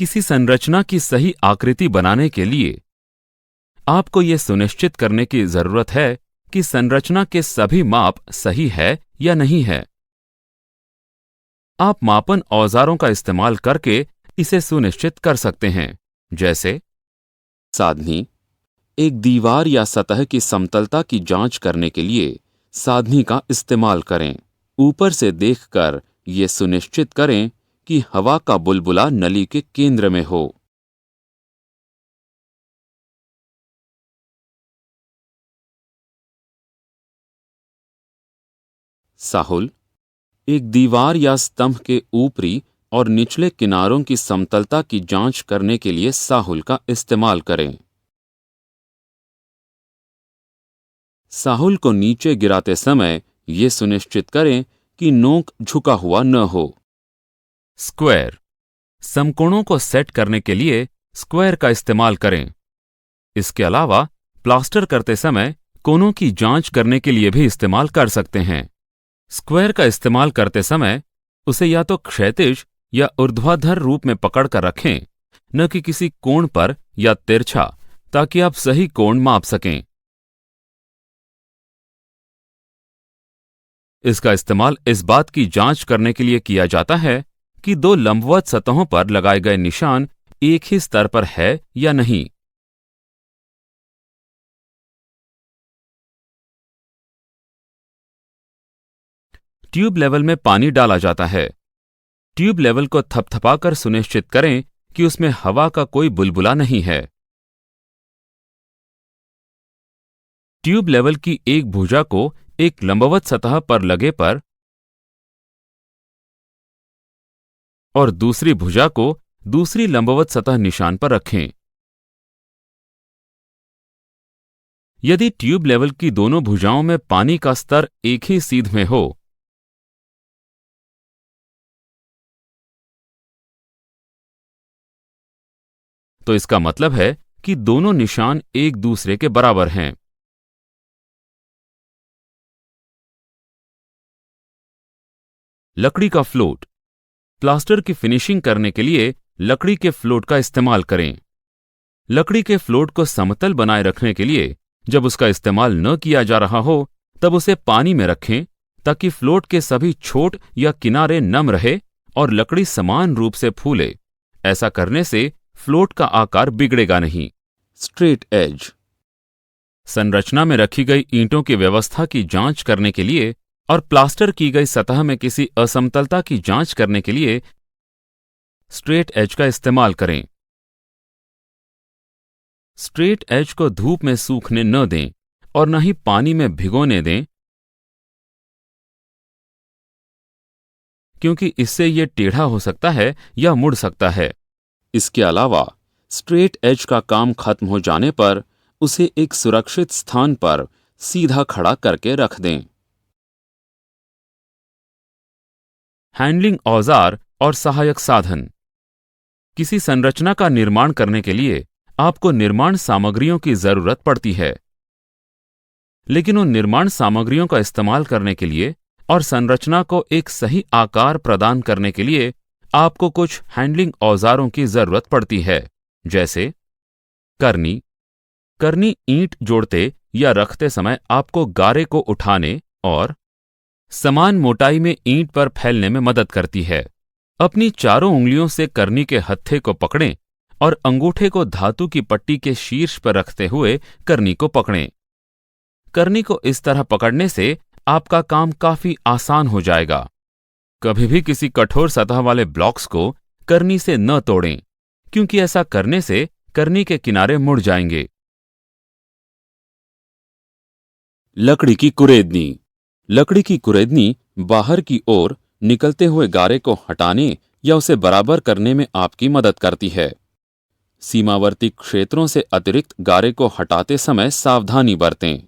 किसी संरचना की सही आकृति बनाने के लिए आपको यह सुनिश्चित करने की जरूरत है कि संरचना के सभी माप सही है या नहीं है। आप मापन औजारों का इस्तेमाल करके इसे सुनिश्चित कर सकते हैं, जैसे साधनी। एक दीवार या सतह की समतलता की जांच करने के लिए साधनी का इस्तेमाल करें। ऊपर से देखकर ये सुनिश्चित करें कि हवा का बुलबुला नली के केंद्र में हो। साहुल। एक दीवार या स्तंभ के ऊपरी और निचले किनारों की समतलता की जांच करने के लिए साहुल का इस्तेमाल करें। साहुल को नीचे गिराते समय यह सुनिश्चित करें कि नोक झुका हुआ न हो। स्क्वायर। समकोणों को सेट करने के लिए स्क्वायर का इस्तेमाल करें। इसके अलावा प्लास्टर करते समय कोनों की जांच करने के लिए भी इस्तेमाल कर सकते हैं। स्क्वायर का इस्तेमाल करते समय उसे या तो क्षैतिज या ऊर्ध्वाधर रूप में पकड़कर रखें, न कि किसी कोण पर या तिरछा, ताकि आप सही कोण माप सकें। इसका इस्तेमाल इस बात की जांच करने के लिए किया जाता है कि दो लंबवत सतहों पर लगाए गए निशान एक ही स्तर पर है या नहीं। ट्यूब लेवल में पानी डाला जाता है। ट्यूब लेवल को थपथपाकर सुनिश्चित करें कि उसमें हवा का कोई बुलबुला नहीं है। ट्यूब लेवल की एक भुजा को एक लंबवत सतह पर लगे पर और दूसरी भुजा को दूसरी लंबवत सतह निशान पर रखें। यदि ट्यूब लेवल की दोनों भुजाओं में पानी का स्तर एक ही सीध में हो, तो इसका मतलब है कि दोनों निशान एक दूसरे के बराबर हैं। लकड़ी का फ्लोट। प्लास्टर की फिनिशिंग करने के लिए लकड़ी के फ्लोट का इस्तेमाल करें। लकड़ी के फ्लोट को समतल बनाए रखने के लिए जब उसका इस्तेमाल न किया जा रहा हो, तब उसे पानी में रखें ताकि फ्लोट के सभी छोर या किनारे नम रहे और लकड़ी समान रूप से फूले। ऐसा करने से फ्लोट का आकार बिगड़ेगा नहीं। Straight edge. संरचना में रखी गई ईंटों की व्यवस्था की जांच करने के लिए और प्लास्टर की गई सतह में किसी असमतलता की जांच करने के लिए स्ट्रेट एज का इस्तेमाल करें। स्ट्रेट एज को धूप में सूखने न दें और न ही पानी में भिगोने दें, क्योंकि इससे यह टेढ़ा हो सकता है या मुड़ सकता है। इसके अलावा स्ट्रेट एज का काम खत्म हो जाने पर उसे एक सुरक्षित स्थान पर सीधा खड़ा करके रख दें। हैंडलिंग औजार और सहायक साधन। किसी संरचना का निर्माण करने के लिए आपको निर्माण सामग्रियों की जरूरत पड़ती है, लेकिन उन निर्माण सामग्रियों का इस्तेमाल करने के लिए और संरचना को एक सही आकार प्रदान करने के लिए आपको कुछ हैंडलिंग औजारों की जरूरत पड़ती है, जैसे करनी। करनी ईंट जोड़ते या रखते समय आपको गारे को उठाने और समान मोटाई में ईंट पर फैलने में मदद करती है। अपनी चारों उंगलियों से करनी के हत्थे को पकड़ें और अंगूठे को धातु की पट्टी के शीर्ष पर रखते हुए करनी को पकड़ें। करनी को इस तरह पकड़ने से आपका काम काफी आसान हो जाएगा। कभी भी किसी कठोर सतह वाले ब्लॉक्स को करनी से न तोड़ें, क्योंकि ऐसा करने से करनी के किनारे मुड़ जाएंगे। लकड़ी की कुरेदनी। लकड़ी की कुरेदनी बाहर की ओर निकलते हुए गारे को हटाने या उसे बराबर करने में आपकी मदद करती है। सीमावर्ती क्षेत्रों से अतिरिक्त गारे को हटाते समय सावधानी बरतें।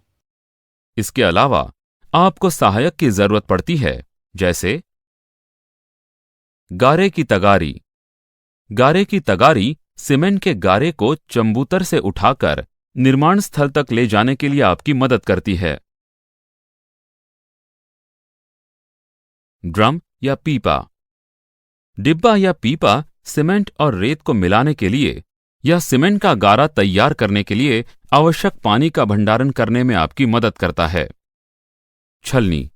इसके अलावा आपको सहायक की जरूरत पड़ती है, जैसे गारे की तगारी। गारे की तगारी सीमेंट के गारे को चंबूतर से उठाकर निर्माण स्थल तक ले जाने के लिए आपकी मदद करती है। ड्रम या पीपा। डिब्बा या पीपा सीमेंट और रेत को मिलाने के लिए या सीमेंट का गारा तैयार करने के लिए आवश्यक पानी का भंडारण करने में आपकी मदद करता है। छलनी।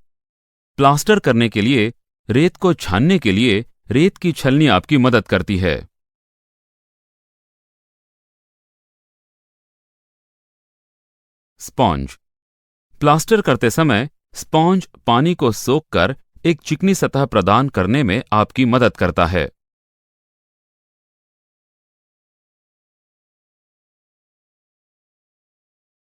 प्लास्टर करने के लिए रेत को छानने के लिए रेत की छलनी आपकी मदद करती है। स्पॉन्ज। प्लास्टर करते समय स्पॉन्ज पानी को सोख कर एक चिकनी सतह प्रदान करने में आपकी मदद करता है।